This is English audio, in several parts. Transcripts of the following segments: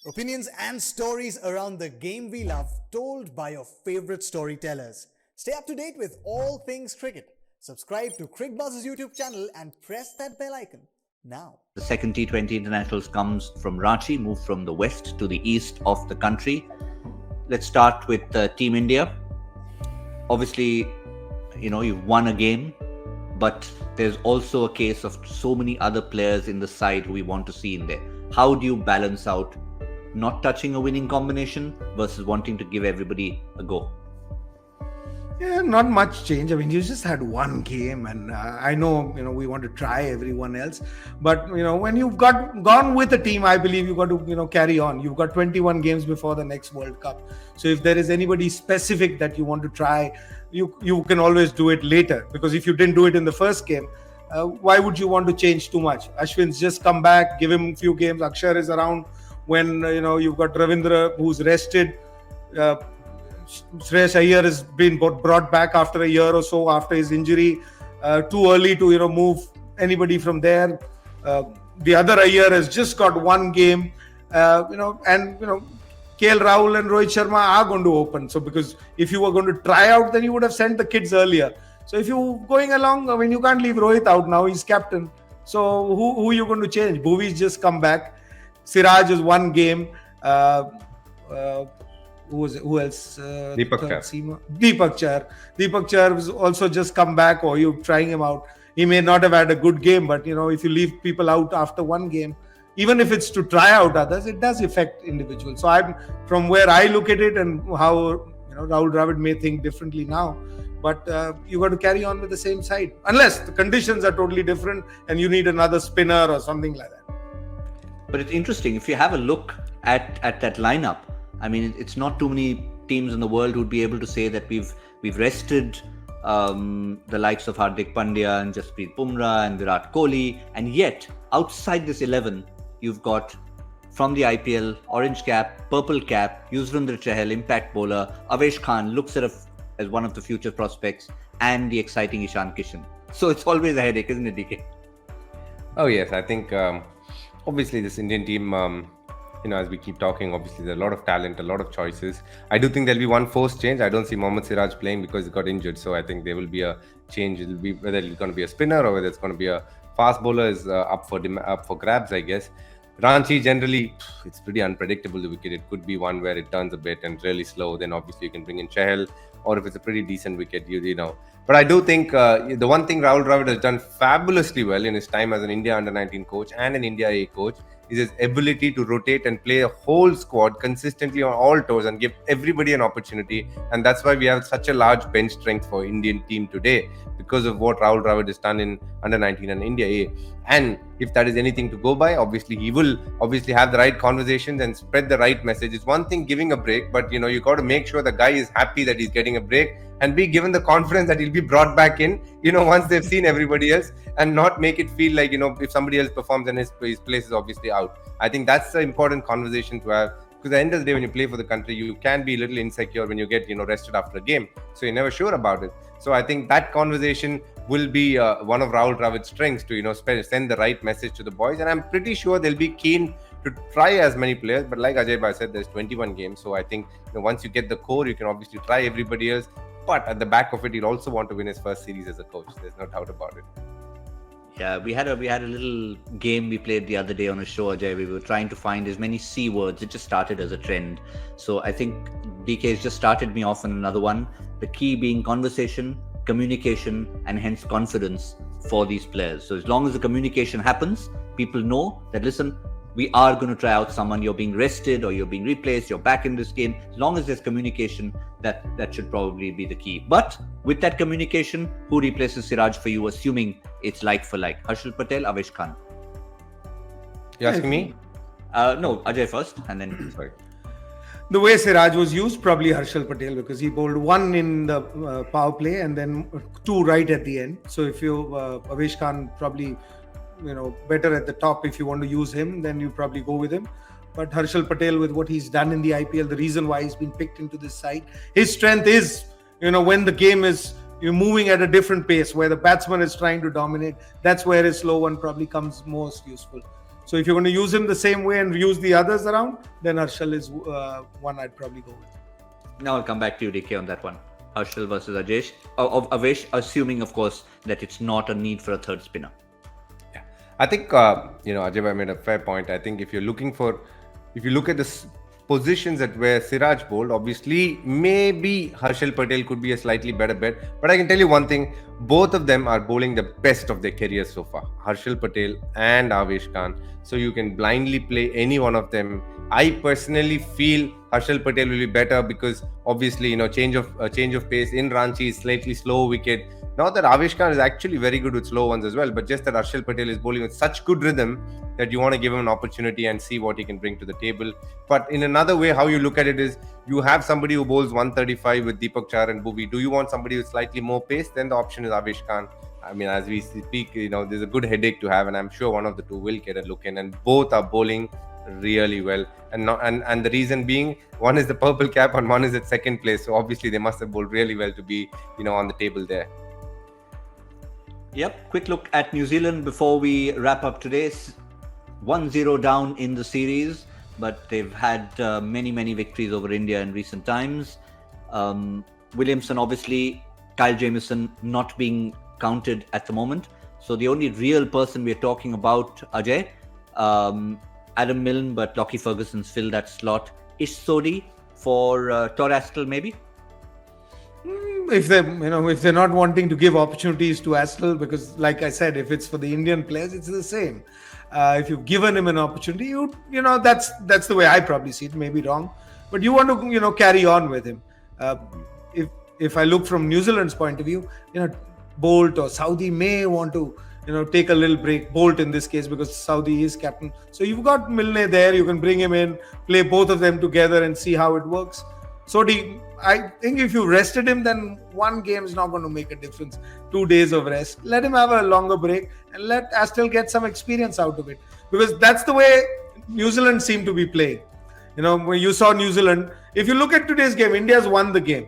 Opinions and stories around the game we love, told by your favorite storytellers. Stay up to date with all things cricket. Subscribe to Cricbuzz's YouTube channel and press that bell icon now. The second T20 internationals comes from Ranchi, moved from the west to the east of the country. Let's start with Team India. Obviously, you've won a game, but there's also a case of so many other players in the side who we want to see in there. How do you balance out not touching a winning combination versus wanting to give everybody a go? Yeah, not much change. I mean, you just had one game, and I know, we want to try everyone else, but when you've gone with a team, I believe you got to, carry on. You've got 21 games before the next World Cup. So if there is anybody specific that you want to try, you can always do it later. Because if you didn't do it in the first game, why would you want to change too much? Ashwin's just come back, give him a few games. Akshar is around when you've got Ravindra who's rested. Shreyas Iyer has been brought back after a year or so after his injury. Too early to move anybody from there. The other Iyer has just got one game, and KL Rahul and Rohit Sharma are going to open. So because if you were going to try out, then you would have sent the kids earlier. So if you're going along, I mean, you can't leave Rohit out now. He's captain. So who are you going to change? Bhuvi's just come back. Siraj is one game. Who else? Deepak Char. Deepak Char has also just come back, or you're trying him out. He may not have had a good game, but if you leave people out after one game, even if it's to try out others, it does affect individuals. So from where I look at it, and how Rahul Dravid may think differently now, but you got to carry on with the same side, unless the conditions are totally different and you need another spinner or something like that. But it's interesting, if you have a look at that lineup, I mean, it's not too many teams in the world who'd be able to say that we've rested the likes of Hardik Pandya and Jasprit Bumrah and Virat Kohli, and yet outside this 11, you've got from the IPL, orange cap, purple cap, Yuzvendra Chahal, impact bowler, Avesh Khan looks as one of the future prospects, and the exciting Ishan Kishan. So it's always a headache, isn't it, DK? Oh yes, I think obviously this Indian team, as we keep talking, obviously there's a lot of talent, a lot of choices. I do think there'll be one forced change. I don't see Mohammad Siraj playing because he got injured. So I think there will be a change. It'll be whether it's going to be a spinner or whether it's going to be a fast bowler is up for grabs, I guess. Ranchi, generally, it's pretty unpredictable, the wicket. It could be one where it turns a bit and really slow. Then obviously you can bring in Chahal, or if it's a pretty decent wicket, you know. But I do think the one thing Rahul Dravid has done fabulously well in his time as an India under-19 coach and an India A coach is his ability to rotate and play a whole squad consistently on all toes and give everybody an opportunity. And that's why we have such a large bench strength for Indian team today, because of what Rahul Dravid has done in under-19 and India A. And if that is anything to go by, obviously he will have the right conversations and spread the right message. It's one thing giving a break, but you got to make sure the guy is happy that he's getting a break and be given the confidence that he'll be brought back in, once they've seen everybody else, and not make it feel like, if somebody else performs and his place is obviously out. I think that's the important conversation to have, because at the end of the day, when you play for the country, you can be a little insecure when you get, rested after a game. So you're never sure about it. So I think that conversation will be one of Rahul Dravid's strengths to, send the right message to the boys. And I'm pretty sure they'll be keen to try as many players. But like Ajay Bhai said, there's 21 games. So I think once you get the core, you can obviously try everybody else. But at the back of it, he'll also want to win his first series as a coach. There's no doubt about it. Yeah, we had a little game we played the other day on a show, Ajay. We were trying to find as many C words. It just started as a trend. So I think DK's just started me off on another one. The key being conversation, communication, and hence confidence for these players. So as long as the communication happens, people know that, listen, we are going to try out someone. You're being rested or you're being replaced. You're back in this game. As long as there's communication, that should probably be the key. But with that communication, who replaces Siraj for you, assuming it's like for like? Harshal Patel, Avesh Khan. You asking me? No, Ajay first, and then sorry. The way Siraj was used, probably Harshal Patel, because he bowled one in the power play and then two right at the end. So if you Avesh Khan probably better at the top. If you want to use him, then you probably go with him. But Harshal Patel, with what he's done in the IPL, the reason why he's been picked into this side, his strength is, when the game is moving at a different pace, where the batsman is trying to dominate, that's where his slow one probably comes most useful. So if you're going to use him the same way and use the others around, then Harshal is one I'd probably go with. Now I'll come back to you, DK, on that one. Harshal versus Avesh, assuming, of course, that it's not a need for a third spinner. Yeah, I think Ajay bhai made a fair point. I think if you look at the positions at where Siraj bowled, obviously maybe Harshal Patel could be a slightly better bet. But I can tell you one thing: both of them are bowling the best of their careers so far, Harshal Patel and Avesh Khan. So you can blindly play any one of them. I personally feel Harshal Patel will be better because obviously change of pace in Ranchi is slightly slow wicket. Not that Avesh Khan is actually very good with slow ones as well, but just that Harshal Patel is bowling with such good rhythm that you want to give him an opportunity and see what he can bring to the table. But in another way, how you look at it is you have somebody who bowls 135 with Deepak Chahar and Bhuvi. Do you want somebody with slightly more pace? Then the option is Avesh Khan. I mean, as we speak, there's a good headache to have, and I'm sure one of the two will get a look in. And both are bowling really well, and the reason being, one is the purple cap and one is at second place. So obviously they must have bowled really well to be on the table there. Yep, quick look at New Zealand before we wrap up today. 1-0 down in the series, but they've had many victories over India in recent times. Williamson, obviously, Kyle Jamieson not being counted at the moment. So the only real person we're talking about, Ajay, Adam Milne, but Lockie Ferguson's filled that slot. Ish Sodhi for Astle, maybe? If they're not wanting to give opportunities to Astle, because like I said, if it's for the Indian players, it's the same. If you've given him an opportunity, that's the way I probably see it. Maybe wrong, but you want to carry on with him. If I look from New Zealand's point of view, Bolt or Saudi may want to take a little break. Bolt in this case, because Saudi is captain. So you've got Milne there. You can bring him in, play both of them together, and see how it works. Sodhi, I think if you rested him, then one game is not going to make a difference. 2 days of rest. Let him have a longer break and let Astle get some experience out of it. Because that's the way New Zealand seem to be playing. When you saw New Zealand, if you look at today's game, India's won the game.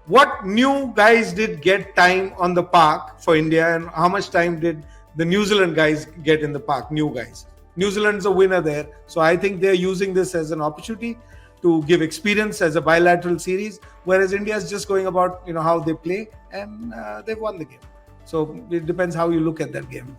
What new guys did get time on the park for India, and how much time did the New Zealand guys get in the park? New guys. New Zealand's a winner there. So I think they're using this as an opportunity to give experience as a bilateral series, whereas India is just going about how they play, and they've won the game. So it depends how you look at that game.